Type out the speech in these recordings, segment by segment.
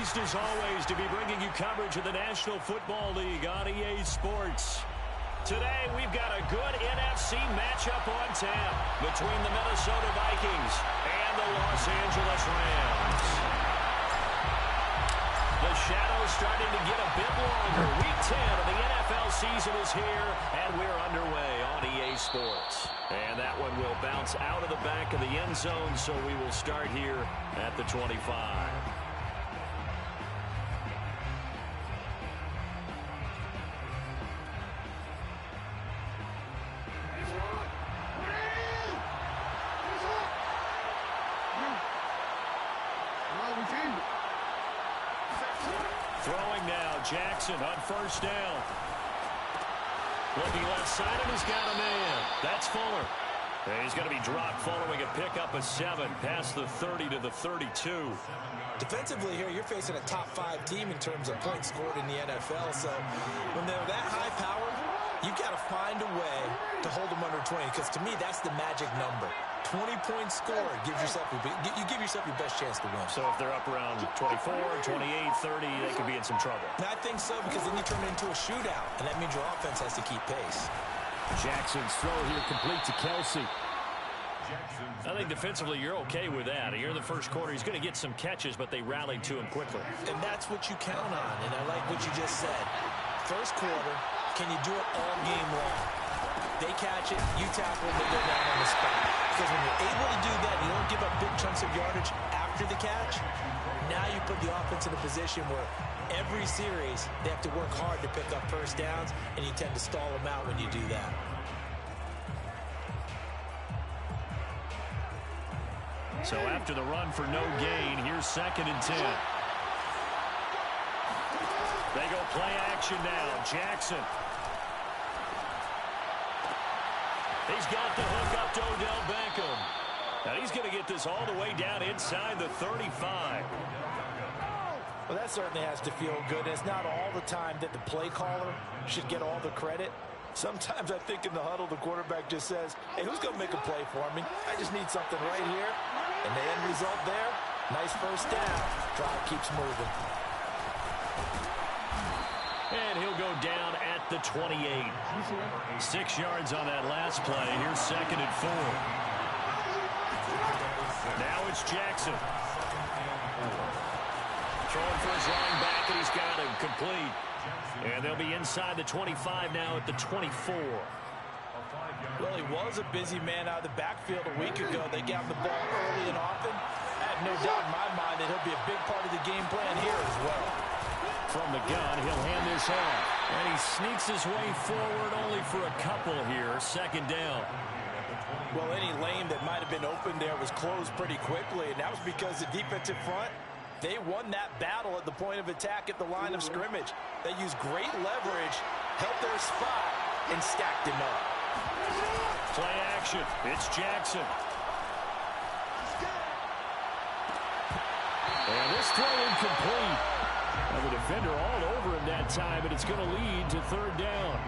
Pleased as always to be bringing you coverage of the National Football League on EA Sports. Today we've got a good NFC matchup on tap between the Minnesota Vikings and the Los Angeles Rams. The shadow's starting to get a bit longer. Week 10 of the NFL season is here, and we're underway on EA Sports. And that one will bounce out of the back of the end zone, so we will start here at the 25. Throwing now, Jackson on first down. Looking left side, and he's got a man. That's Fuller. And he's going to be dropped following a pickup of 7 past the 30 to the 32. Defensively here, you're facing a top 5 team in terms of points scored in the NFL. So when they're that high powered, you've got to find a way to hold them under 20. Because to me, that's the magic number. 20 points scored gives yourself you give yourself your best chance to win. So if they're up around 24, 28, 30, they could be in some trouble. And I think so, because then you turn it into a shootout, and that means your offense has to keep pace. Jackson's throw here complete to Kelsey. I think defensively you're okay with that. Here in the first quarter, he's going to get some catches, but they rallied to him quickly. And that's what you count on, and I like what you just said. First quarter, can you do it all game long? They catch it, you tackle, they go down on the spot. Because when you're able to do that, you don't give up big chunks of yardage after the catch. Now you put the offense in a position where every series they have to work hard to pick up first downs, and you tend to stall them out when you do that. So after the run for no gain, here's 2nd and 10. They go play action now. Jackson. He's got the hook up to Odell Beckham. Now he's going to get this all the way down inside the 35. Well, that certainly has to feel good. It's not all the time that the play caller should get all the credit. Sometimes I think in the huddle, the quarterback just says, hey, who's going to make a play for me? I just need something right here. And the end result there, nice first down. Drive keeps moving. And he'll go down at the 28. 6 yards on that last play. Here's 2nd and 4. Now it's Jackson. Throwing for his running back, and he's got him complete. And they'll be inside the 25 now at the 24. Well, he was a busy man out of the backfield a week ago. They got the ball early and often. I have no doubt in my mind that he'll be a big part of the game plan here as well. From the gun, he'll hand this off. And he sneaks his way forward only for a couple here. 2nd down. Well, any lane that might have been open there was closed pretty quickly, and that was because the defensive front, they won that battle at the point of attack at the line of scrimmage. They used great leverage, held their spot, and stacked him up. Play action. It's Jackson. And this throw incomplete. Now the defender all over him that time, and it's going to lead to 3rd down.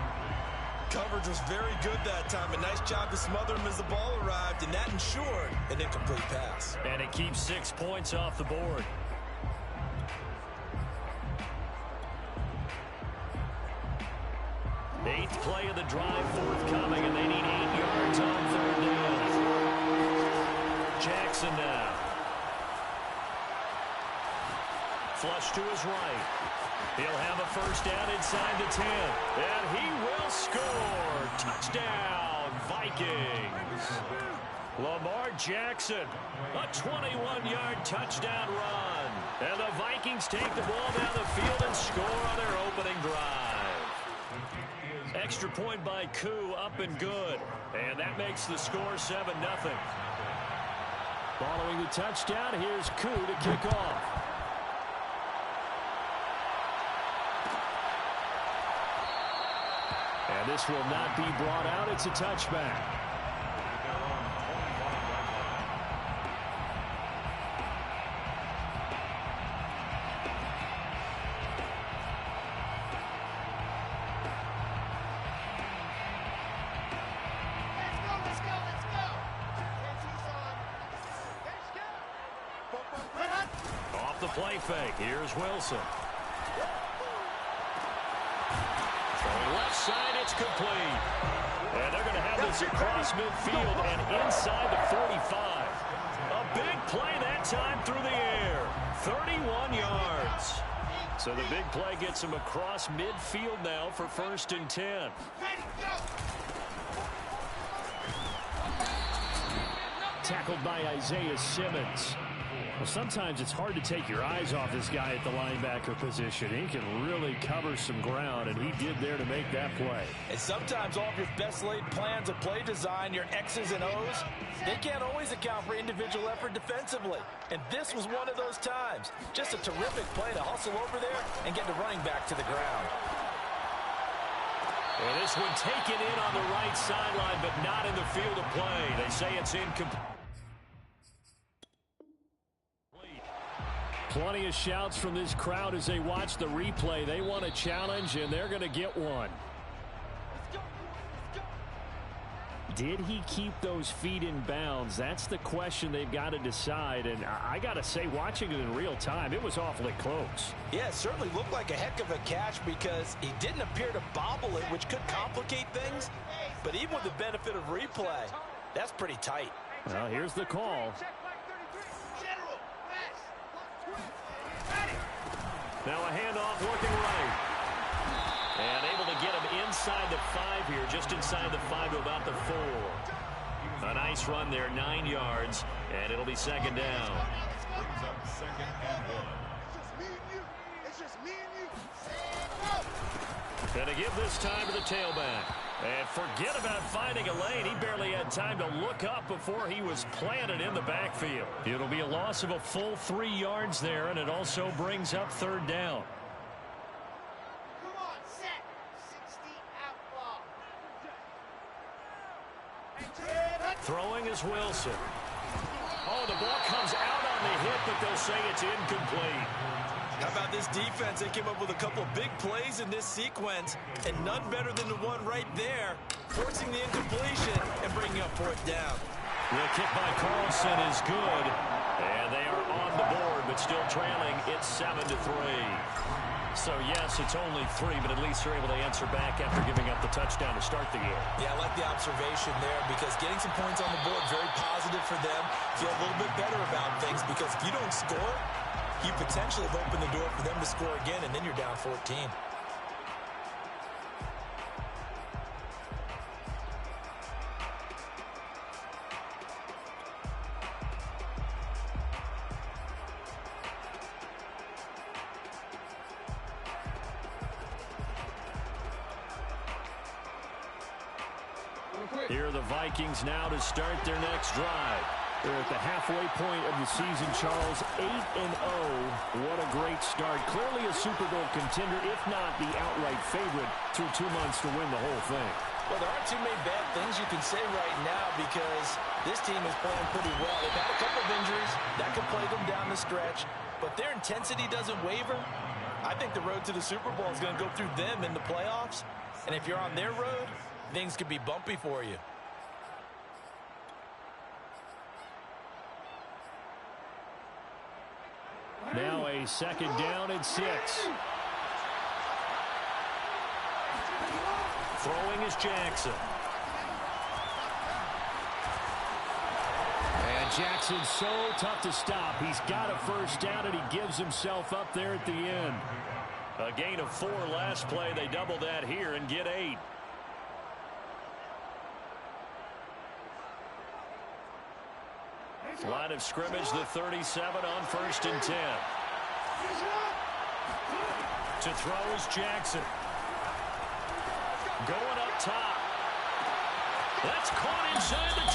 Coverage was very good that time. A nice job to smother him as the ball arrived, and that ensured an incomplete pass. And it keeps 6 points off the board. Eighth play of the drive forthcoming, and they need 8 yards on 3rd down. Jackson now. Flush to his right. He'll have a first down inside the 10. And he will score. Touchdown, Vikings. Lamar Jackson, a 21-yard touchdown run. And the Vikings take the ball down the field and score on their opening drive. Extra point by Koo, up and good. And that makes the score 7-0. Following the touchdown, here's Koo to kick off. And this will not be brought out. It's a touchback. play fake. Here's Wilson. From left side, it's complete. And they're going to have this across midfield and inside the 45. A big play that time through the air. 31 yards. So the big play gets him across midfield now for 1st and 10. Tackled by Isaiah Simmons. Well, sometimes it's hard to take your eyes off this guy at the linebacker position. He can really cover some ground, and he did there to make that play. And sometimes all of your best laid plans of play design, your X's and O's, they can't always account for individual effort defensively. And this was one of those times. Just a terrific play to hustle over there and get the running back to the ground. And this one taken in on the right sideline, but not in the field of play. They say it's incomplete. Plenty of shouts from this crowd as they watch the replay. They want a challenge, and they're going to get one. Did he keep those feet in bounds? That's the question they've got to decide. And I got to say, watching it in real time, it was awfully close. Yeah, it certainly looked like a heck of a catch because he didn't appear to bobble it, which could complicate things. But even with the benefit of replay, that's pretty tight. Well, here's the call. Now a handoff working right. And able to get him inside the 5 here, just inside the 5 to about the 4. A nice run there, 9 yards, and it'll be 2nd down. And to give this time to the tailback. And forget about finding a lane. He barely had time to look up before he was planted in the backfield. It'll be a loss of a full 3 yards there, and it also brings up 3rd down. Throwing is Wilson. Oh, the ball comes out on the hit, but they'll say it's incomplete. How about this defense? They came up with a couple big plays in this sequence, and none better than the one right there, forcing the incompletion and bringing up 4th down. The kick by Carlson is good, and they are on the board, but still trailing. It's 7-3. So, yes, it's only 3, but at least they're able to answer back after giving up the touchdown to start the year. Yeah, I like the observation there because getting some points on the board, very positive for them. Feel a little bit better about things because if you don't score, you potentially have opened the door for them to score again, and then you're down 14. Here are the Vikings now to start their next drive. They're at the halfway point of the season, Charles. 8-0. What a great start. Clearly a Super Bowl contender, if not the outright favorite, through 2 months to win the whole thing. Well, there aren't too many bad things you can say right now because this team is playing pretty well. They've had a couple of injuries. That could play them down the stretch. But their intensity doesn't waver. I think the road to the Super Bowl is going to go through them in the playoffs. And if you're on their road, things could be bumpy for you. Now a 2nd down and 6. Throwing is Jackson. And Jackson's so tough to stop. He's got a 1st down, and he gives himself up there at the end. A gain of 4 last play. They double that here and get 8. Line of scrimmage, the 37 on 1st and 10. To throw is Jackson. Going up top. That's caught inside the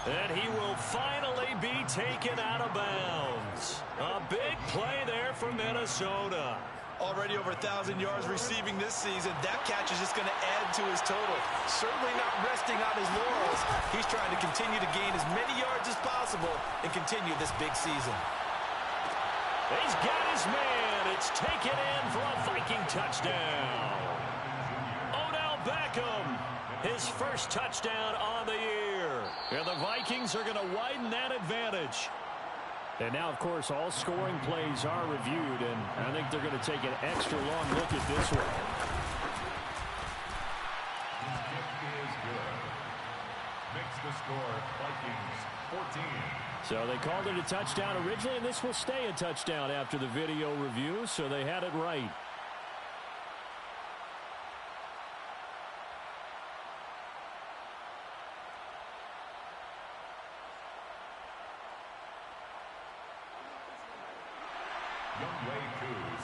20. And he will finally be taken out of bounds. A big play there for Minnesota. Already over 1,000 yards receiving this season. That catch is just going to add to his total. Certainly not resting on his laurels. He's trying to continue to gain as many yards as possible and continue this big season. He's got his man. It's taken in for a Viking touchdown. Odell Beckham, his 1st touchdown on the year. And the Vikings are going to widen that advantage. And now, of course, all scoring plays are reviewed, and I think they're going to take an extra long look at this one. Is good. Makes the score Vikings 14. So they called it a touchdown originally, and this will stay a touchdown after the video review, so they had it right.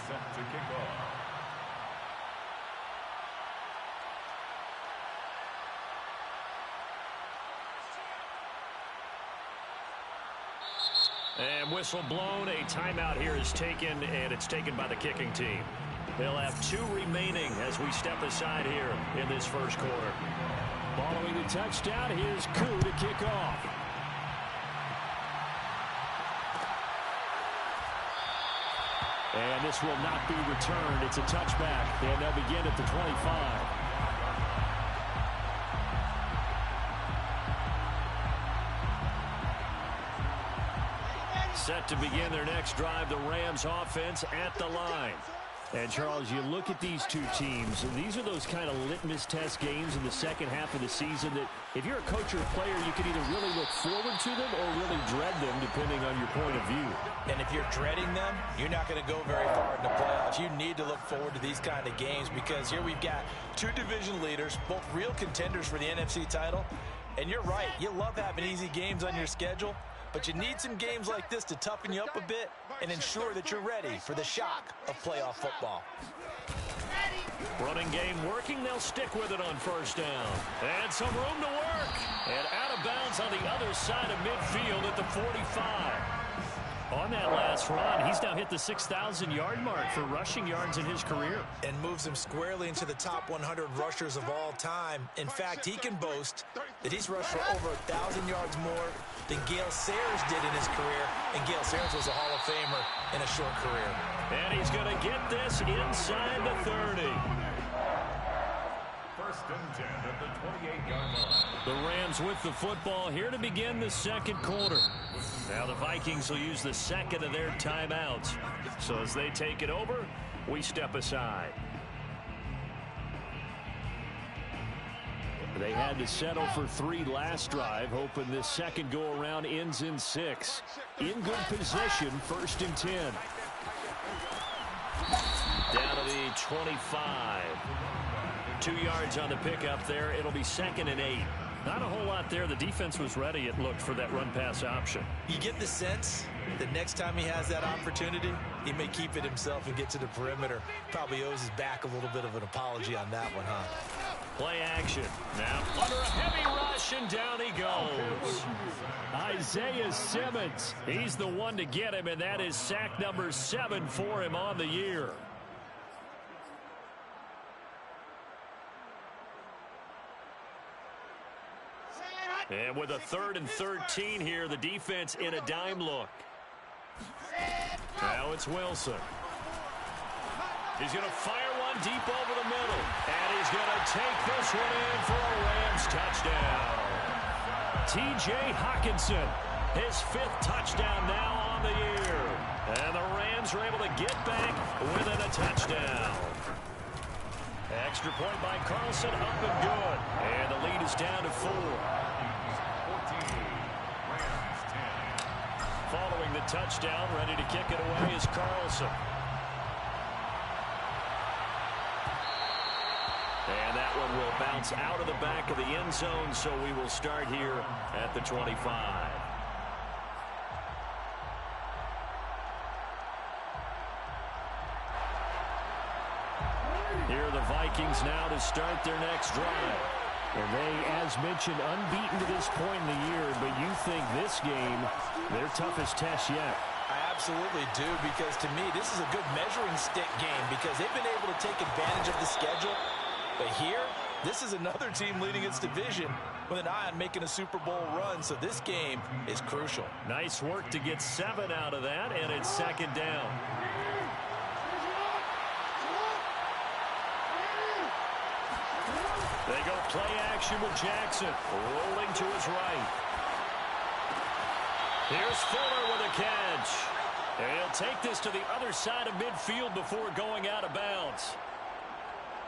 Set to kick off. And whistle blown. A timeout here is taken, and it's taken by the kicking team. They'll have 2 remaining as we step aside here in this first quarter. Following the touchdown, here's Koo to kick off. And this will not be returned. It's a touchback, and they'll begin at the 25. Set to begin their next drive, the Rams offense at the line. And, Charles, you look at these two teams, these are those kind of litmus test games in the second half of the season that if you're a coach or a player, you can either really look forward to them or really dread them, depending on your point of view. And if you're dreading them, you're not going to go very far in the playoffs. You need to look forward to these kind of games because here we've got 2 division leaders, both real contenders for the NFC title. And you're right, you love having easy games on your schedule, but you need some games like this to toughen you up a bit and ensure that you're ready for the shock of playoff football. Running game working. They'll stick with it on first down. And some room to work. And out of bounds on the other side of midfield at the 45. On that last run, he's now hit the 6,000-yard mark for rushing yards in his career. And moves him squarely into the top 100 rushers of all time. In fact, he can boast that he's rushed for over 1,000 yards more than Gale Sayers did in his career. And Gale Sayers was a Hall of Famer in a short career. And he's going to get this inside the 30. First and 10 at the 28-yard line. The Rams with the football here to begin the second quarter. Now the Vikings will use the second of their timeouts. So as they take it over, we step aside. They had to settle for 3 last drive, hoping this second go-around ends in 6. In good position, first and 10. Down to the 25. 2 yards on the pickup there. It'll be second and 8. Not a whole lot there. The defense was ready, it looked, for that run-pass option. You get the sense that next time he has that opportunity, he may keep it himself and get to the perimeter. Probably owes his back a little bit of an apology on that one, huh? Play action. Now under a heavy rush, and down he goes. Isaiah Simmons. He's the one to get him, and that is sack number 7 for him on the year. And with a 3rd and 13 here, the defense in a dime look. Now it's Wilson. He's going to fire one deep over the middle. And he's going to take this one in for a Rams touchdown. T.J. Hockenson, his 5th touchdown now on the year. And the Rams are able to get back within a touchdown. Extra point by Carlson, up and good. And the lead is down to 4. Following the touchdown, ready to kick it away is Carlson. And that one will bounce out of the back of the end zone, so we will start here at the 25. Here are the Vikings now to start their next drive. And they, as mentioned, unbeaten to this point in the year, but you think this game, their toughest test yet. I absolutely do, because to me, this is a good measuring stick game because they've been able to take advantage of the schedule. But here, this is another team leading its division with an eye on making a Super Bowl run, so this game is crucial. Nice work to get 7 out of that, and it's second down. They go play action with Jackson, rolling to his right. Here's Fuller with a catch. And he'll take this to the other side of midfield before going out of bounds.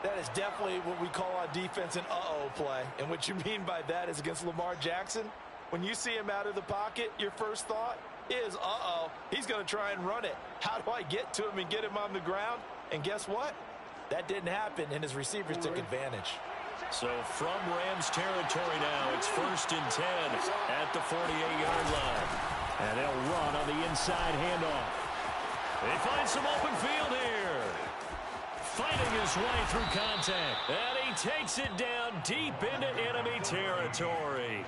That is definitely what we call on defense an uh-oh play. And what you mean by that is against Lamar Jackson, when you see him out of the pocket, your first thought is, uh-oh, he's going to try and run it. How do I get to him and get him on the ground? And guess what? That didn't happen, and his receivers took advantage. So from Rams territory now, it's 1st and 10 at the 48-yard line. And they'll run on the inside handoff. They find some open field here. Fighting his way through contact. And he takes it down deep into enemy territory.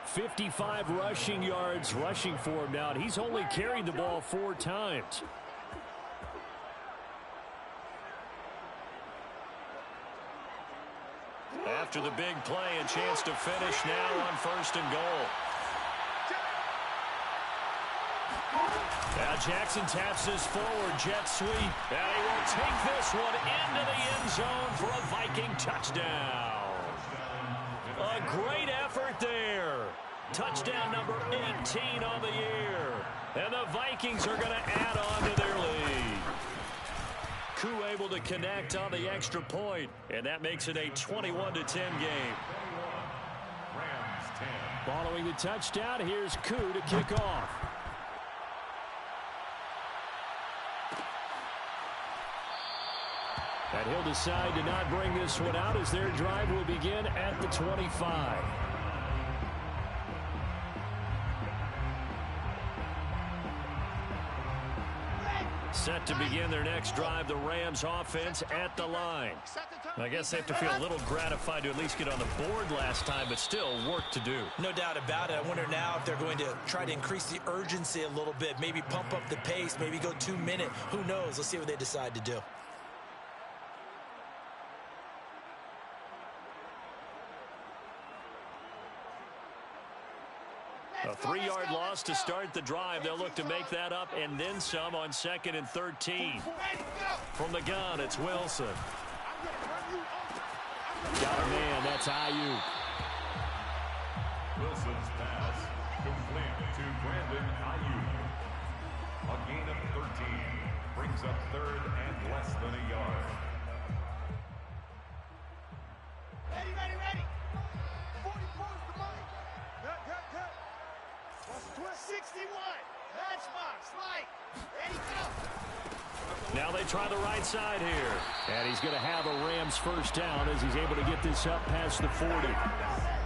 55 rushing yards rushing for him now. He's only carried the ball 4 times. After the big play, a chance to finish now on 1st and goal. Now Jackson taps this forward jet sweep. And he will take this one into the end zone for a Viking touchdown. A great effort there. Touchdown number 18 on the year. And the Vikings are going to add on to their lead. Koo able to connect on the extra point, and that makes it a 21-10 game. Rams 10. Following the touchdown, here's Koo to kick off. And he'll decide to not bring this one out as their drive will begin at the 25. Set to begin their next drive, the Rams offense at the line. I guess they have to feel a little gratified to at least get on the board last time, but still work to do. No doubt about it. I wonder now if they're going to try to increase the urgency a little bit, maybe pump up the pace, maybe go 2-minute. Who knows? Let's see what they decide to do. A 3-yard loss to start the drive. They'll look to make that up and then some on 2nd and 13. From the gun, it's Wilson. Got a man, that's Ayuk. Wilson's pass complete to Brandon Ayuk. A gain of 13 brings up 3rd and less than a yard. Ready. 44 is the money. Cut. 61. That's box. Light. Ready, go. Now they try the right side here. And he's going to have a Rams first down as he's able to get this up past the 40.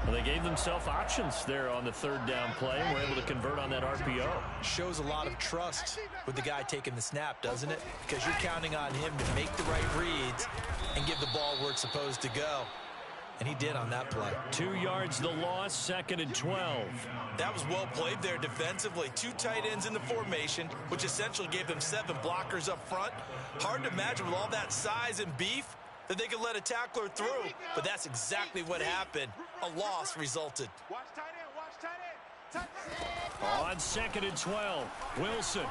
Well, they gave themselves options there on the 3rd down play and were able to convert on that RPO. Shows a lot of trust with the guy taking the snap, doesn't it? Because you're counting on him to make the right reads and give the ball where it's supposed to go. And he did on that play. 2 yards the loss, 2nd and 12. That was well played there defensively. 2 tight ends in the formation, which essentially gave them 7 blockers up front. Hard to imagine with all that size and beef that they could let a tackler through. But that's exactly what happened. A loss resulted. Watch tight end. On 2nd and 12, Wilson.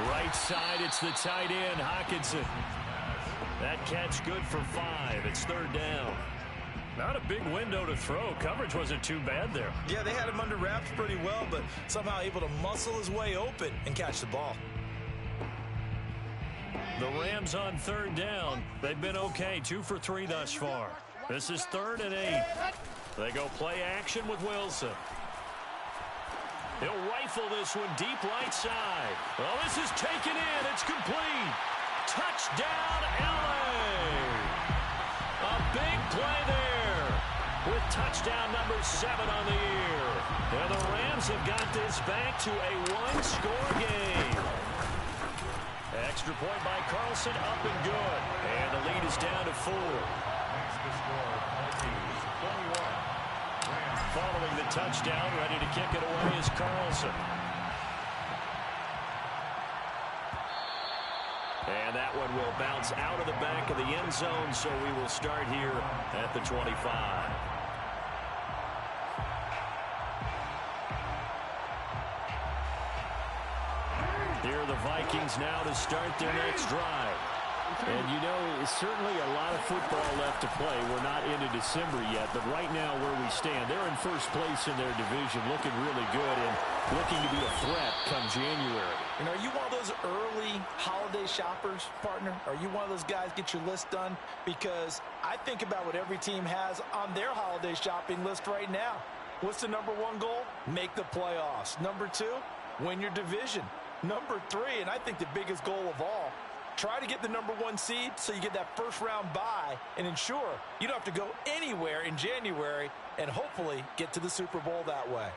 Right side, it's the tight end, Hockenson. That catch good for 5. It's 3rd down. Not a big window to throw. Coverage wasn't too bad there. Yeah, they had him under wraps pretty well, but somehow able to muscle his way open and catch the ball. The Rams on 3rd down. They've been okay, 2 for 3 thus far. This is 3rd and 8. They go play action with Wilson. He'll rifle this one deep right side. Well, this is taken in. It's complete. Touchdown, LA. A big play there with touchdown number 7 on the year. And the Rams have got this back to a 1-score game. Extra point by Carlson, up and good. And the lead is down to 4. Makes the score 21. Rams Following the touchdown, ready to kick it away is Carlson. And that one will bounce out of the back of the end zone, so we will start here at the 25. Here are the Vikings now to start their next drive. And, you know, certainly a lot of football left to play. We're not into December yet, but right now where we stand, they're in first place in their division, looking really good and looking to be a threat come January. And are you one of those early holiday shoppers, partner? Are you one of those guys get your list done? Because I think about what every team has on their holiday shopping list right now. What's the number one goal? Make the playoffs. Number two, win your division. Number three, and I think the biggest goal of all, try to get the number one seed so you get that first round bye and ensure you don't have to go anywhere in January and hopefully get to the Super Bowl that way.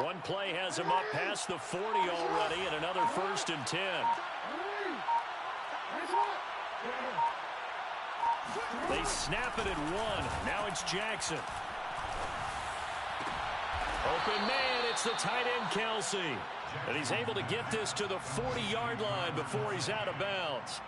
One play has him up past the 40 already and another 1st and 10. They snap it at 1. Now it's Jackson. Open man, it's the tight end, Kelsey. And he's able to get this to the 40-yard line before he's out of bounds.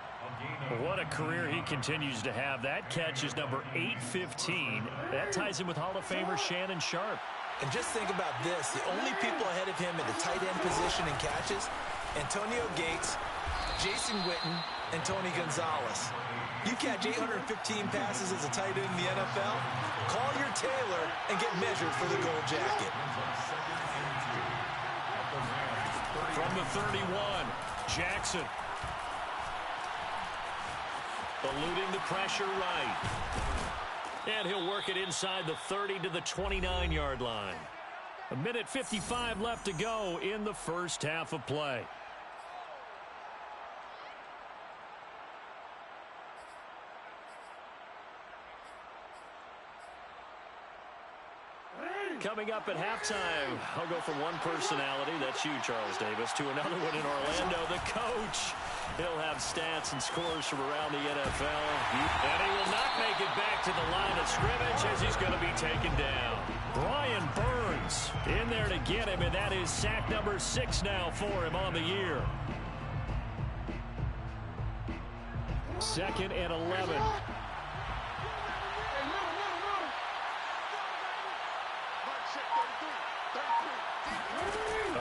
What a career he continues to have. That catch is number 815. That ties him with Hall of Famer Shannon Sharp. And just think about this. The only people ahead of him in the tight end position in catches, Antonio Gates, Jason Witten, and Tony Gonzalez. You catch 815 passes as a tight end in the NFL, call your tailor and get measured for the gold jacket. From the 31, Jackson. Eluding the pressure right. And he'll work it inside the 30 to the 29-yard line. 1:55 left to go in the first half of play. Coming up at halftime, I'll go from one personality, that's you, Charles Davis, to another one in Orlando, the coach. He'll have stats and scores from around the NFL. And he will not make it back to the line of scrimmage as he's going to be taken down. Brian Burns in there to get him, and that is sack number 6 now for him on the year. 2nd and 11.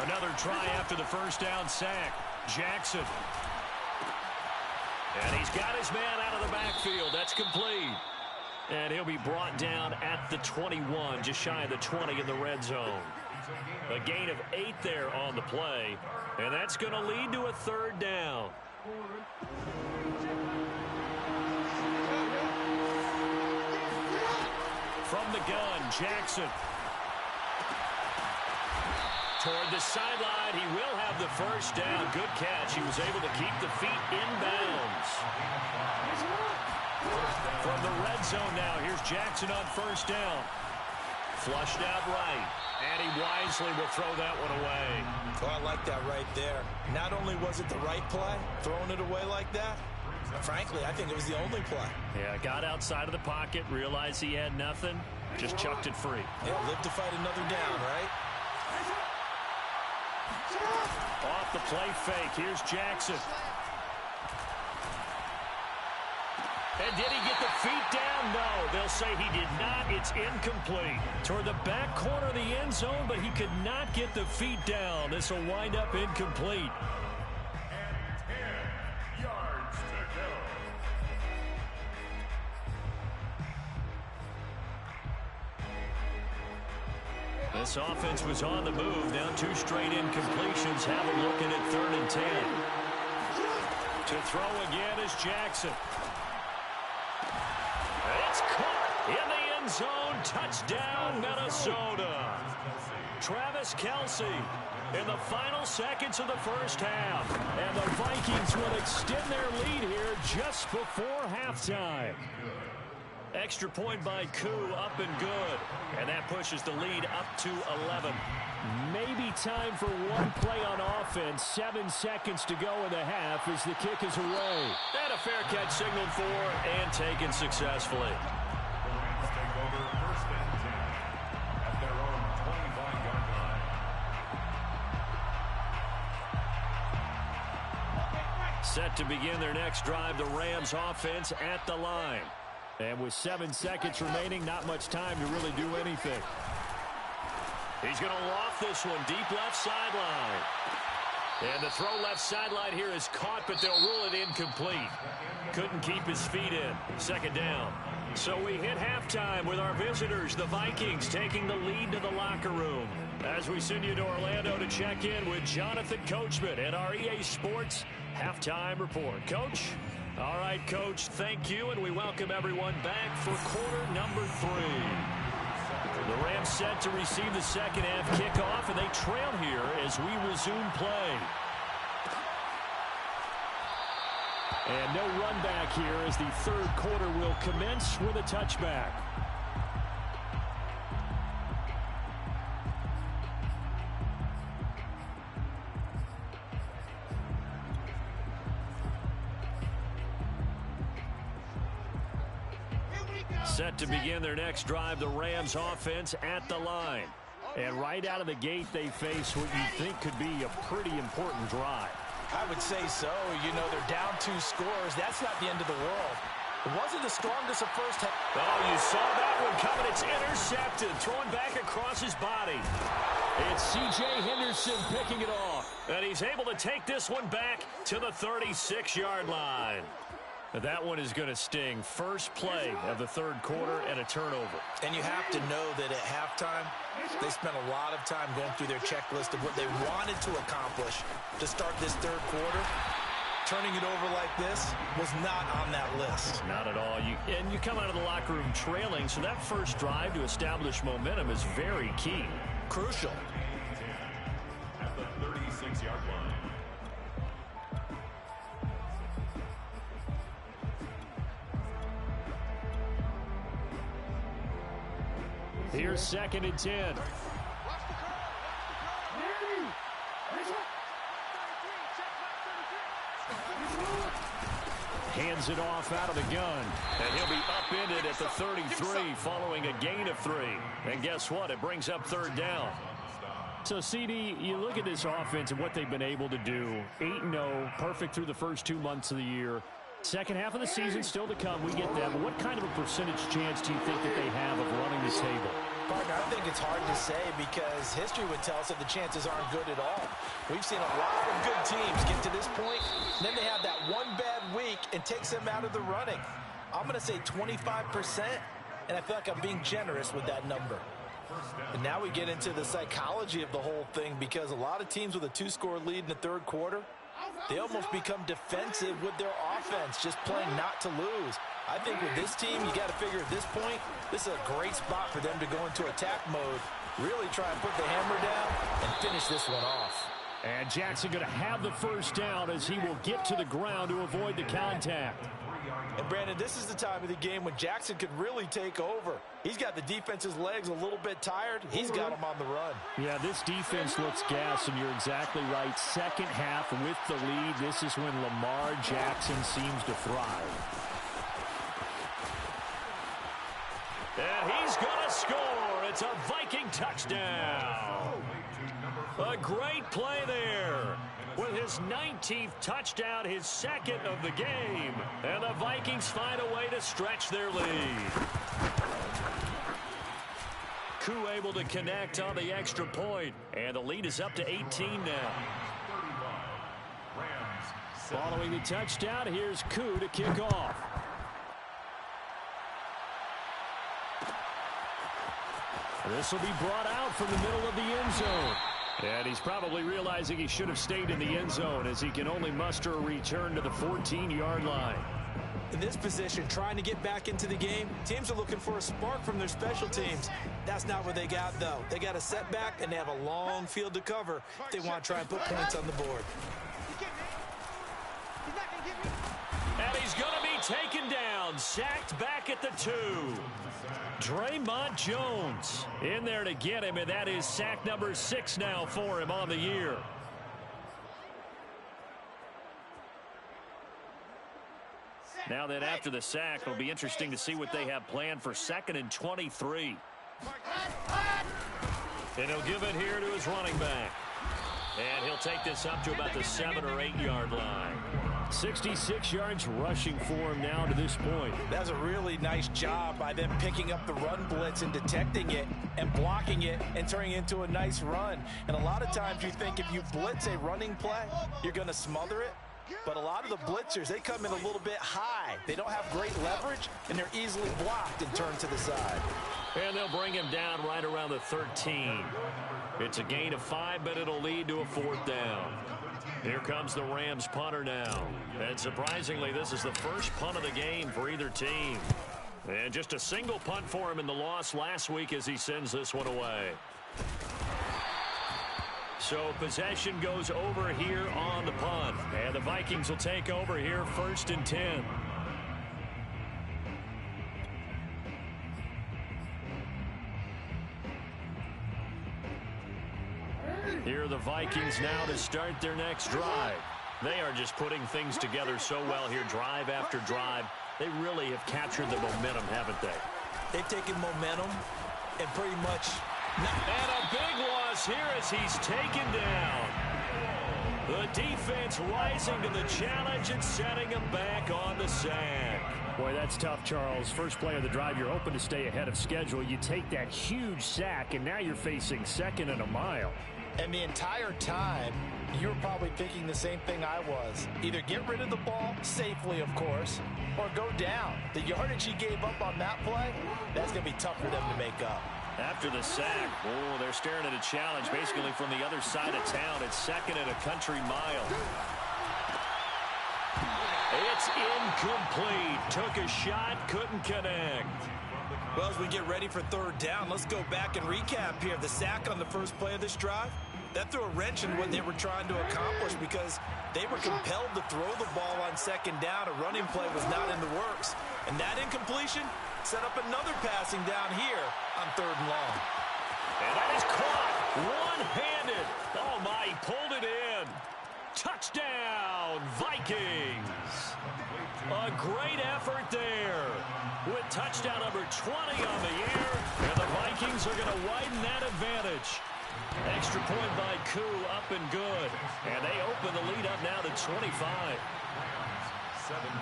Another try after the first down sack. Jackson. And he's got his man out of the backfield. That's complete. And he'll be brought down at the 21, just shy of the 20 in the red zone. A gain of 8 there on the play. And that's going to lead to a 3rd down. From the gun, Jackson. Toward the sideline, he will have the first down. Good catch. He was able to keep the feet in bounds. From the red zone now, here's Jackson on 1st down. Flushed out right. And he wisely will throw that one away. Oh, I like that right there. Not only was it the right play, throwing it away like that, frankly, I think it was the only play. Yeah, got outside of the pocket, realized he had nothing, just chucked it free. Yeah, live to fight another down, right? Off the play fake. Here's Jackson. And did he get the feet down? No, they'll say he did not. It's incomplete. Toward the back corner of the end zone, but he could not get the feet down. This will wind up incomplete. And 10 yards to go. This offense was on the move. Now 2 straight incompletions. Have them looking at 3rd and 10. To throw again is Jackson. It's caught in the end zone. Touchdown, Minnesota. Travis Kelce in the final seconds of the first half. And the Vikings will extend their lead here just before halftime. Extra point by Koo, up and good. And that pushes the lead up to 11. Maybe time for one play on offense. 7 seconds to go in the half as the kick is away. And a fair catch signaled for and taken successfully. The Rams take over 1st and 10 at their own 25-yard line. Set to begin their next drive, the Rams offense at the line. And with 7 seconds remaining, not much time to really do anything. He's going to loft this one deep left sideline. And the throw left sideline here is caught, but they'll rule it incomplete. Couldn't keep his feet in. Second down. So we hit halftime with our visitors, the Vikings, taking the lead to the locker room. As we send you to Orlando to check in with Jonathan Coachman at our EA Sports Halftime Report. Coach? All right, Coach, thank you, and we welcome everyone back for quarter number 3. The Rams set to receive the second half kickoff, and they trail here as we resume play. And no run back here as the third quarter will commence with a touchback. Set to begin their next drive, the Rams offense at the line. And right out of the gate, they face what you think could be a pretty important drive. I would say so. You know, they're down 2 scores. That's not the end of the world. It wasn't the strongest of first half. Oh, you saw that one coming. It's intercepted. Thrown back across his body. It's C.J. Henderson picking it off. And he's able to take this one back to the 36-yard line. That one is going to sting. First play of the third quarter and a turnover. And you have to know that at halftime, they spent a lot of time going through their checklist of what they wanted to accomplish to start this third quarter. Turning it over like this was not on that list. Not at all. And you come out of the locker room trailing, so that first drive to establish momentum is very key. Crucial. At the 36-yard line. Here's 2nd and 10. Hands it off out of the gun. And he'll be upended at the 33 following a gain of 3. And guess what? It brings up third down. So, CD, you look at this offense and what they've been able to do. 8-0, perfect through the first 2 months of the year. Second half of the season still to come. We get that. But what kind of a percentage chance do you think that they have of running the table? Partner, I think it's hard to say because history would tell us that the chances aren't good at all. We've seen a lot of good teams get to this point, and then they have that one bad week and takes them out of the running. I'm going to say 25%, and I feel like I'm being generous with that number. And now we get into the psychology of the whole thing because a lot of teams with a 2-score lead in the third quarter, they almost become defensive with their offense, just playing not to lose. I think with this team, you got to figure at this point, this is a great spot for them to go into attack mode, really try and put the hammer down and finish this one off. And Jackson going to have the first down as he will get to the ground to avoid the contact. And Brandon, this is the time of the game when Jackson could really take over. He's got the defense's legs a little bit tired. He's got them on the run. Yeah, this defense looks gassed, and you're exactly right. Second half with the lead, this is when Lamar Jackson seems to thrive. And he's going to score. It's a Viking touchdown. A great play there. With his 19th touchdown, his second of the game. And the Vikings find a way to stretch their lead. Koo able to connect on the extra point. And the lead is up to 18 now. Following the touchdown, here's Koo to kick off. This will be brought out from the middle of the end zone. And he's probably realizing he should have stayed in the end zone as he can only muster a return to the 14-yard line. In this position, trying to get back into the game, teams are looking for a spark from their special teams. That's not what they got, though. They got a setback, and they have a long field to cover if they want to try and put points on the board. And he's going to be taken down, sacked back at the 2. Draymond Jones in there to get him, and that is sack number 6 now for him on the year. Now then, after the sack, it'll be interesting to see what they have planned for 2nd and 23. And he'll give it here to his running back. And he'll take this up to about the 7 or 8 yard line. 66 yards rushing for him now to this point. That's a really nice job by them picking up the run blitz and detecting it and blocking it and turning it into a nice run. And a lot of times you think if you blitz a running play, you're going to smother it. But a lot of the blitzers, they come in a little bit high. They don't have great leverage, and they're easily blocked and turned to the side. And they'll bring him down right around the 13. It's a gain of 5, but it'll lead to a 4th down. Here comes the Rams punter now. And surprisingly, this is the first punt of the game for either team. And just a single punt for him in the loss last week as he sends this one away. So possession goes over here on the punt. And the Vikings will take over here 1st and 10. Here are the Vikings now to start their next drive. They are just putting things together so well here, drive after drive. They really have captured the momentum, haven't they? They've taken momentum and pretty much... And a big loss here as he's taken down. The defense rising to the challenge and setting him back on the sack. Boy, that's tough, Charles. First play of the drive, you're hoping to stay ahead of schedule. You take that huge sack, and now you're facing 2nd and a mile. And the entire time, you're probably thinking the same thing I was. Either get rid of the ball, safely, of course, or go down. The yardage he gave up on that play, that's going to be tough for them to make up. After the sack, oh, they're staring at a challenge basically from the other side of town. It's 2nd and a country mile. It's incomplete. Took a shot, couldn't connect. Well, as we get ready for 3rd down, let's go back and recap here. The sack on the first play of this drive, that threw a wrench in what they were trying to accomplish because they were compelled to throw the ball on 2nd down. A running play was not in the works. And that incompletion set up another passing down here on 3rd and long. And that is caught one-handed. Oh, my, he pulled it in. Touchdown, Vikings. A great effort there with touchdown number 20 on the year. And the Vikings are going to widen that advantage. Extra point by Koo, up and good. And they open the lead up now to 25.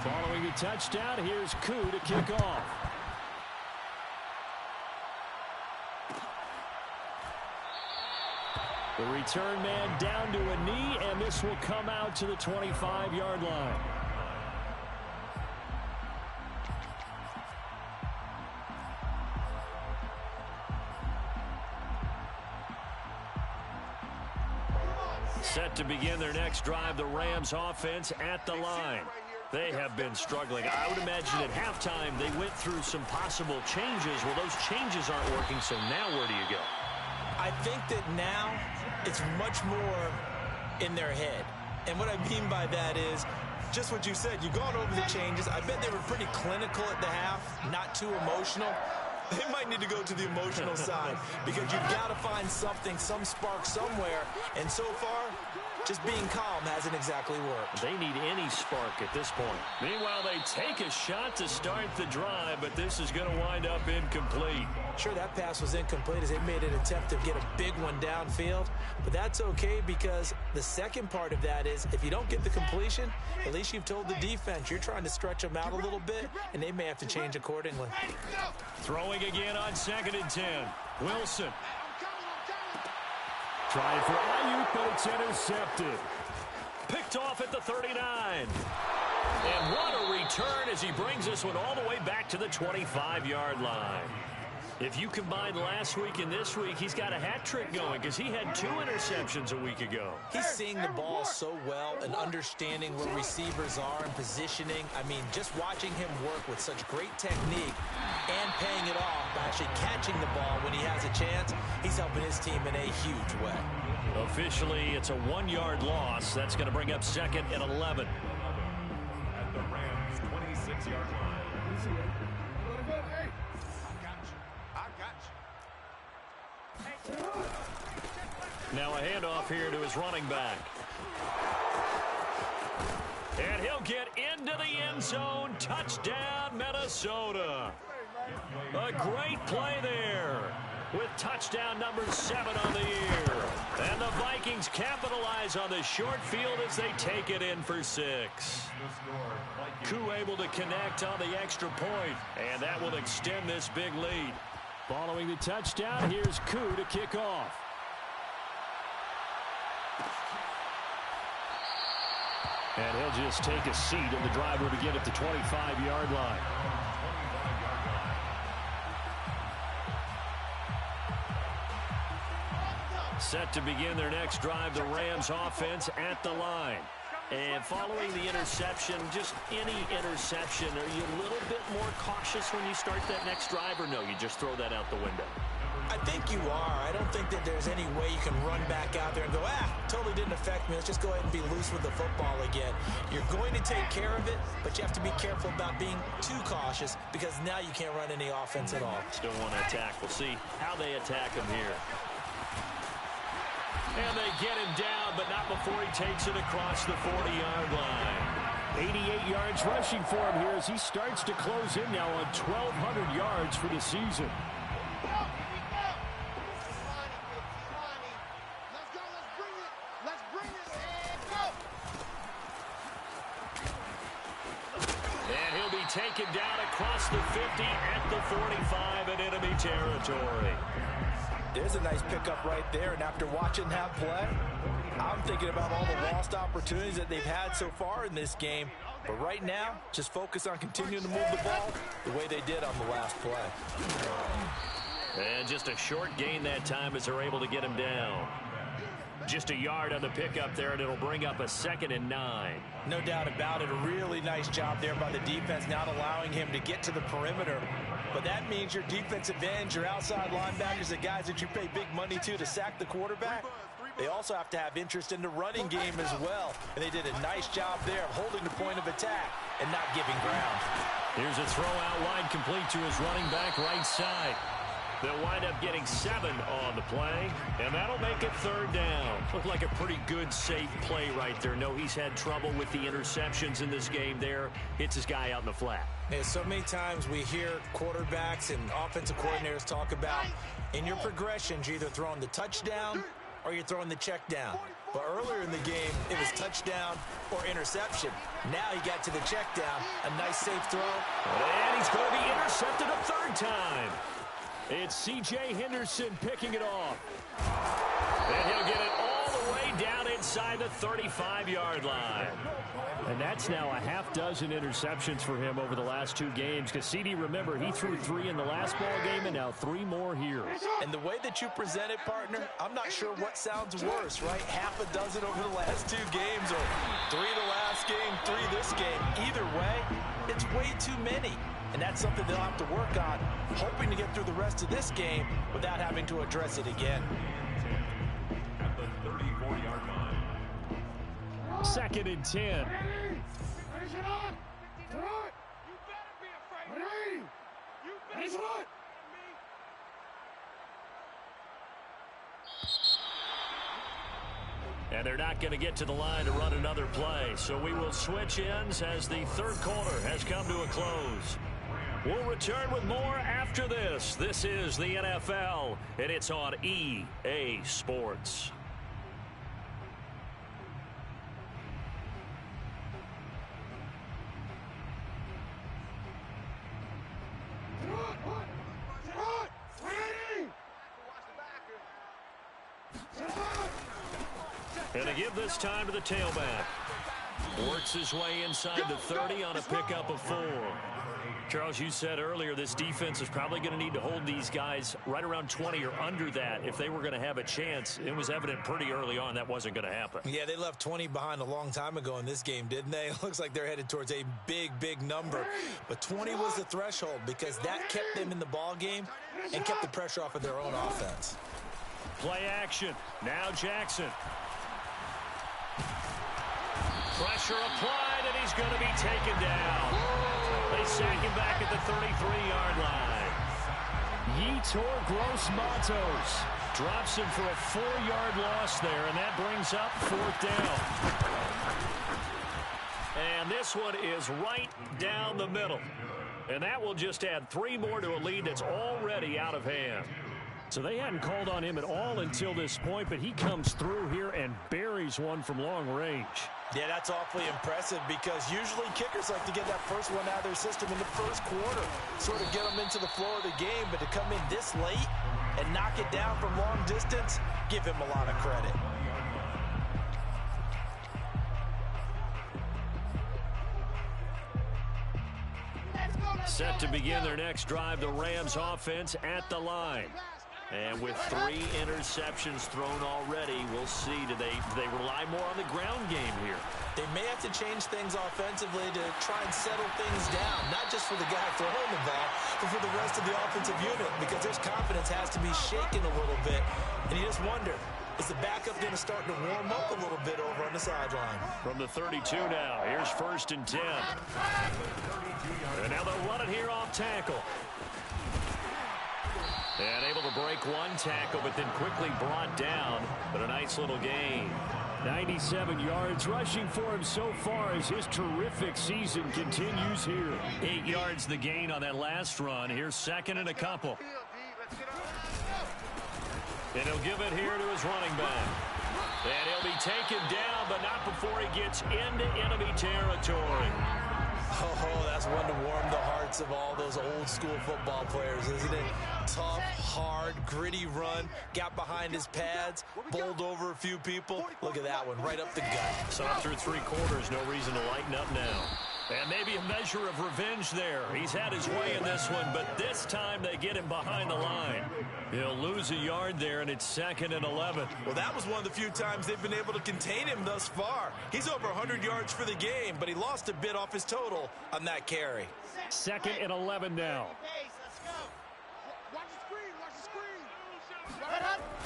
Following a touchdown, here's Koo to kick off. The return man down to a knee, and this will come out to the 25-yard line. Set to begin their next drive, the Rams offense at the line. They have been struggling. I would imagine at halftime they went through some possible changes. Well, those changes aren't working, so now where do you go? I think that now it's much more in their head. And what I mean by that is just what you said. You've gone over the changes. I bet they were pretty clinical at the half, not too emotional. They might need to go to the emotional side because you've got to find something, some spark somewhere. And so far, just being calm hasn't exactly worked. They need any spark at this point. Meanwhile, they take a shot to start the drive, but this is going to wind up incomplete. Sure, that pass was incomplete as they made an attempt to get a big one downfield. But that's okay because the second part of that is if you don't get the completion, at least you've told the defense you're trying to stretch them out a little bit, and they may have to change accordingly. Throwing again on 2nd and 10. Wilson. Trying for Ayuk, but it's intercepted. Picked off at the 39. And what a return as he brings this one all the way back to the 25-yard line. If you combine last week and this week, he's got a hat trick going because he had 2 interceptions a week ago. He's seeing the ball so well and understanding where receivers are and positioning. I mean, just watching him work with such great technique and paying it off by actually catching the ball when he has a chance, he's helping his team in a huge way. Officially, it's a 1-yard loss. That's going to bring up 2nd and 11. At the Rams' 26-yard line. Now a handoff here to his running back. And he'll get into the end zone. Touchdown, Minnesota. A great play there. with touchdown number 7 on the year. And the Vikings capitalize on the short field as they take it in for 6. Koo able to connect on the extra point, and that will extend this big lead. Following the touchdown, here's Koo to kick off. And he'll just take a seat in the driver to get at the 25-yard line. Set to begin their next drive, the Rams offense at the line. And following the interception, just any interception, are you a little bit more cautious when you start that next drive, or no, you just throw that out the window? I think you are. I don't think that there's any way you can run back out there and go, totally didn't affect me. Let's just go ahead and be loose with the football again. You're going to take care of it, but you have to be careful about being too cautious because now you can't run any offense at all. Still want to attack. We'll see how they attack him here. And they get him down, but not before he takes it across the 40-yard line. 88 yards rushing for him here as he starts to close in now on 1,200 yards for the season. And he'll be taken down across the 50 at the 45 in enemy territory. There's a nice pickup right there, and after watching that play, I'm thinking about all the lost opportunities that they've had so far in this game. But right now, just focus on continuing to move the ball the way they did on the last play. And just a short gain that time as they're able to get him down. Just a yard on the pickup there, and it'll bring up a 2nd and 9. No doubt about it. A really nice job there by the defense, not allowing him to get to the perimeter. But that means your defensive ends, your outside linebackers, the guys that you pay big money to sack the quarterback, they also have to have interest in the running game as well. And they did a nice job there of holding the point of attack and not giving ground. Here's a throw out wide, complete to his running back right side. They'll wind up getting 7 on the play, and that'll make it 3rd down. Looked like a pretty good, safe play right there. No, he's had trouble with the interceptions in this game there. Hits his guy out in the flat. Yeah, so many times we hear quarterbacks and offensive coordinators talk about in your progressions, you're either throwing the touchdown or you're throwing the check down. But earlier in the game, it was touchdown or interception. Now he got to the check down. A nice, safe throw. And he's going to be intercepted a 3rd time. It's C.J. Henderson picking it off. And he'll get it all the way down inside the 35-yard line. And that's now a half dozen interceptions for him over the last 2 games. Because C.D., remember, he threw 3 in the last ball game and now 3 more here. And the way that you present it, partner, I'm not sure what sounds worse, right? Half a dozen over the last 2 games or 3 the last game, 3 this game. Either way, it's way too many. And that's something they'll have to work on, hoping to get through the rest of this game without having to address it again. At the 34-yard line. 2nd and 10. And they're not going to get to the line to run another play. So we will switch ends as the 3rd quarter has come to a close. We'll return with more after this. This is the NFL, and it's on EA Sports. And to give this time to the tailback. Works his way inside the 30 on a pickup of 4. Charles, you said earlier this defense is probably going to need to hold these guys right around 20 or under that if they were going to have a chance. It was evident pretty early on that wasn't going to happen. Yeah, they left 20 behind a long time ago in this game, didn't they? It looks like they're headed towards a big, big number. But 20 was the threshold because that kept them in the ball game and kept the pressure off of their own offense. Play action. Now Jackson. Pressure applied, and he's going to be taken down. They sack him back at the 33-yard line. Yetur Gross-Matos drops him for a 4-yard loss there, and that brings up 4th down. And this one is right down the middle. And that will just add 3 more to a lead that's already out of hand. So they hadn't called on him at all until this point, but he comes through here and buries one from long range. Yeah, that's awfully impressive because usually kickers like to get that first one out of their system in the first quarter, sort of get them into the flow of the game, but to come in this late and knock it down from long distance, give him a lot of credit. Set to begin their next drive, the Rams offense at the line. And with 3 interceptions thrown already, we'll see. Do they rely more on the ground game here? They may have to change things offensively to try and settle things down, not just for the guy throwing the ball, but for the rest of the offensive unit, because their confidence has to be shaken a little bit. And you just wonder, is the backup going to start to warm up a little bit over on the sideline? From the 32 now, here's 1st and 10. And now they'll run it here off tackle. And able to break one tackle, but then quickly brought down. But a nice little gain. 97 yards rushing for him so far as his terrific season continues here. 8 yards the gain on that last run. Here's 2nd and a couple. And he'll give it here to his running back. And he'll be taken down, but not before he gets into enemy territory. Oh, that's one to warm the hearts of all those old-school football players, isn't it? Tough, hard, gritty run, got behind his pads, bowled over a few people. Look at that one, right up the gut. So after 3 quarters, no reason to lighten up now. And maybe a measure of revenge there. He's had his way in this one, but this time they get him behind the line. He'll lose a yard there, and it's 2nd and 11. Well, that was one of the few times they've been able to contain him thus far. He's over 100 yards for the game, but he lost a bit off his total on that carry. 2nd and 11 now.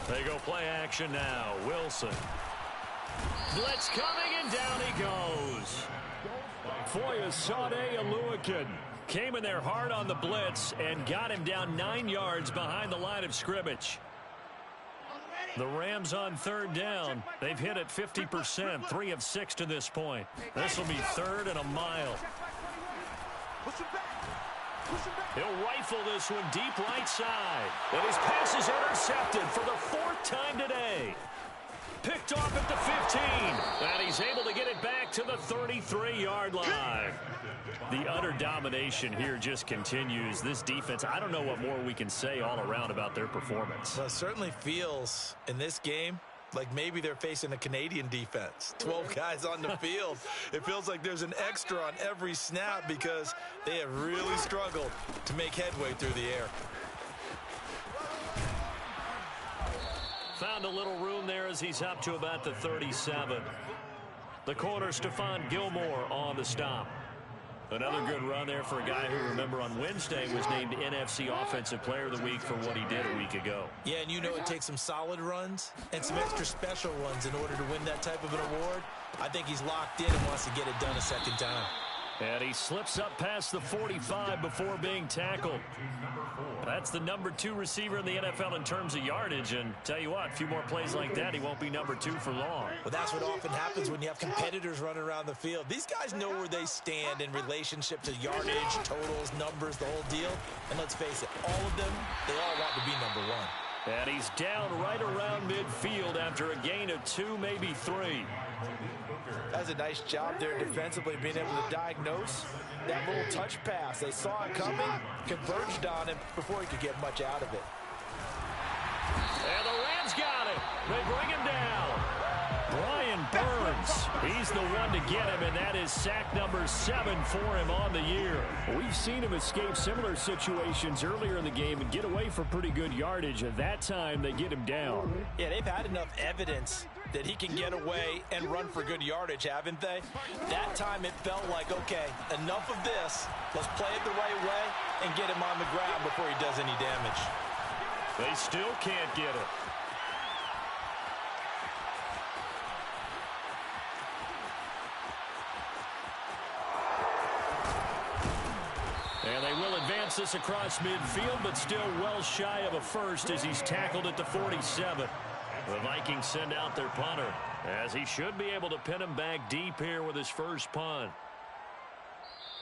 They go play action now. Wilson. Blitz coming, and down he goes. Foyesade Aluakin came in there hard on the blitz and got him down 9 yards behind the line of scrimmage. The Rams on 3rd down. They've hit it 50%, 3 of 6 to this point. This will be 3rd and a mile. He'll rifle this one deep right side. And his pass is intercepted for the 4th time today. Picked off at the 15. And he's able to get it back to the 33-yard line. The utter domination here just continues. This defense, I don't know what more we can say all around about their performance. Well, it certainly feels in this game like maybe they're facing a Canadian defense. 12 guys on the field. It feels like there's an extra on every snap because they have really struggled to make headway through the air. Found a little room there as he's up to about the 37. The corner, Stephon Gilmore on the stop. Another good run there for a guy who, remember, on Wednesday was named NFC Offensive Player of the Week for what he did a week ago. Yeah, and you know it takes some solid runs and some extra special ones in order to win that type of an award. I think he's locked in and wants to get it done a second time. And he slips up past the 45 before being tackled. That's the number 2 receiver in the NFL in terms of yardage. And tell you what, a few more plays like that, he won't be number 2 for long. Well, that's what often happens when you have competitors running around the field. These guys know where they stand in relationship to yardage, totals, numbers, the whole deal. And let's face it, all of them, they all want to be number 1. And he's down right around midfield after a gain of 2, maybe 3. That's a nice job there defensively, being able to diagnose that little touch pass. They saw it coming, converged on him before he could get much out of it. And the Rams got it. They bring him down. Brian Burns, he's the one to get him, and that is sack number 7 for him on the year. We've seen him escape similar situations earlier in the game and get away for pretty good yardage. At that time, they get him down. Yeah, they've had enough evidence that he can get away and run for good yardage, haven't they? That time it felt like, okay, enough of this. Let's play it the right way and get him on the ground before he does any damage. They still can't get it. And they will advance this across midfield, but still well shy of a first as he's tackled at the 47. The Vikings send out their punter, as he should be able to pin him back deep here with his first punt.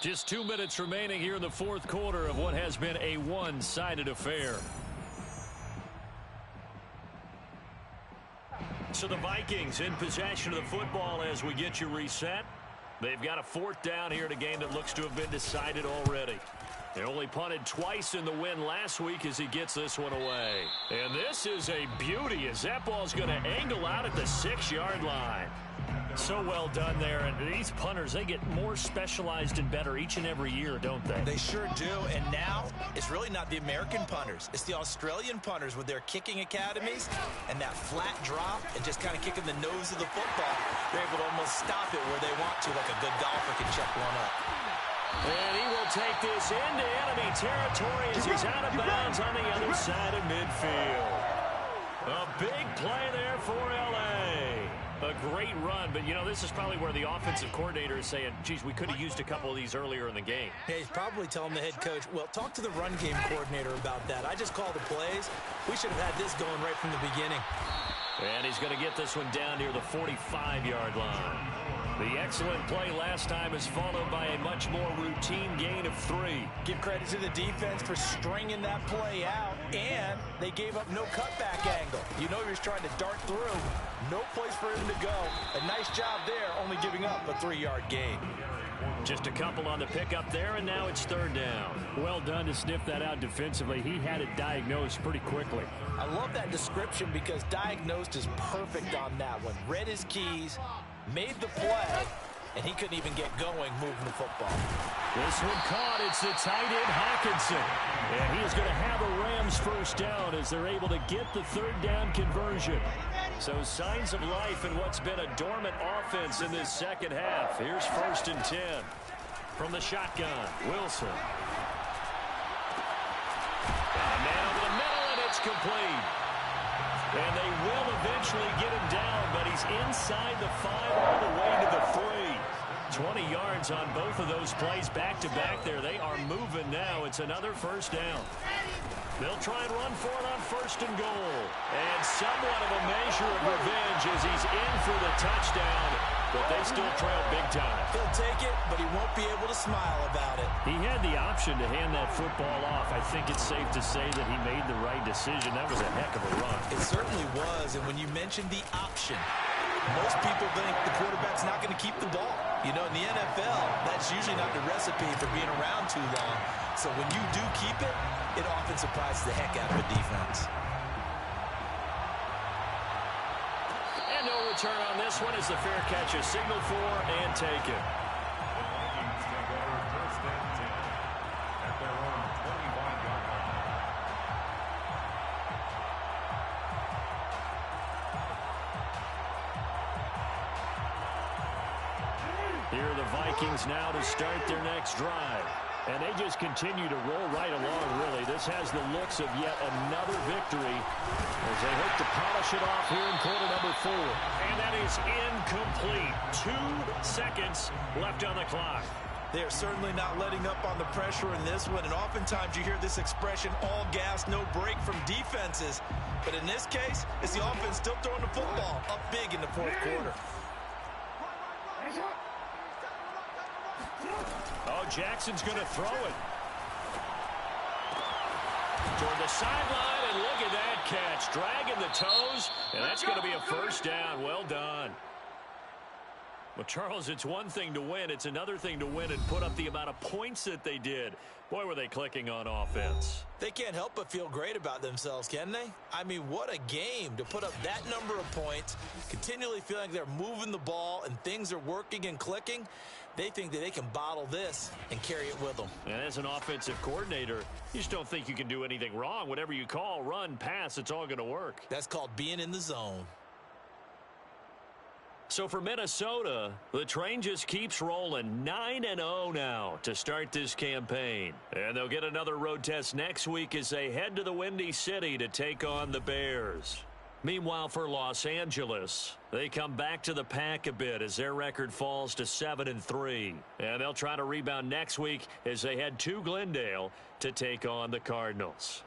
Just 2 minutes remaining here in the 4th quarter of what has been a one-sided affair. So the Vikings in possession of the football as we get you reset. They've got a 4th down here in a game that looks to have been decided already. They only punted twice in the win last week as he gets this one away. And this is a beauty as that ball's going to angle out at the 6-yard line. So well done there. And these punters, they get more specialized and better each and every year, don't they? They sure do. And now it's really not the American punters. It's the Australian punters with their kicking academies and that flat drop and just kind of kicking the nose of the football. They're able to almost stop it where they want to, like a good golfer can check one up. And he will take this into enemy territory as he's out of bounds on the other side of midfield. A big play there for L.A. A great run, but, you know, this is probably where the offensive coordinator is saying, geez, we could have used a couple of these earlier in the game. Yeah, he's probably telling the head coach, well, talk to the run game coordinator about that. I just called the plays. We should have had this going right from the beginning. And he's going to get this one down near the 45-yard line. The excellent play last time is followed by a much more routine gain of 3. Give credit to the defense for stringing that play out, and they gave up no cutback angle. You know he was trying to dart through. No place for him to go. A nice job there, only giving up a 3-yard gain. Just a couple on the pickup there, and now it's 3rd down. Well done to sniff that out defensively. He had it diagnosed pretty quickly. I love that description because diagnosed is perfect on that one. Read his keys, made the play, and he couldn't even get going moving the football. This one caught. It's the tight end, Hawkinson. And he is going to have a Rams 1st down as they're able to get the 3rd down conversion. So signs of life in what's been a dormant offense in this 2nd half. Here's 1st and 10 from the shotgun. Wilson. And a man over the middle, and it's complete. And they will eventually get him down, but he's inside the 5 all the way to the 3. 20 yards on both of those plays back-to-back there. They are moving now. It's another 1st down. They'll try and run for it on 1st and goal. And somewhat of a measure of revenge as he's in for the touchdown, but they still trail big time. He'll take it, but he won't be able to smile about it. He had the option to hand that football off. I think it's safe to say that he made the right decision. That was a heck of a run. It certainly was, and when you mentioned the option, most people think the quarterback's not going to keep the ball. You know, in the NFL, that's usually not the recipe for being around too long. So when you do keep it, it often surprises the heck out of a defense. And no return on this one as the fair catch is signaled for and taken. The Vikings take over 1st and 10 at their own 25-yard line. Here are the Vikings now to start their next drive. And they just continue to roll right along, really. This has the looks of yet another victory as they hope to polish it off here in quarter number 4. And that is incomplete. 2 seconds left on the clock. They're certainly not letting up on the pressure in this one, and oftentimes you hear this expression, all gas, no break from defenses. But in this case, it's the offense still throwing the football up big in the 4th quarter. Oh, Jackson's going to throw it. Toward the sideline, and look at that catch. Dragging the toes, and that's going to be a 1st down. Well done. Well, Charles, it's one thing to win. It's another thing to win and put up the amount of points that they did. Boy, were they clicking on offense. They can't help but feel great about themselves, can they? I mean, what a game to put up that number of points, continually feeling like they're moving the ball and things are working and clicking. They think that they can bottle this and carry it with them. And as an offensive coordinator, you just don't think you can do anything wrong. Whatever you call, run, pass, it's all going to work. That's called being in the zone. So for Minnesota, the train just keeps rolling. 9-0 now to start this campaign. And they'll get another road test next week as they head to the Windy City to take on the Bears. Meanwhile, for Los Angeles, they come back to the pack a bit as their record falls to 7-3. And they'll try to rebound next week as they head to Glendale to take on the Cardinals.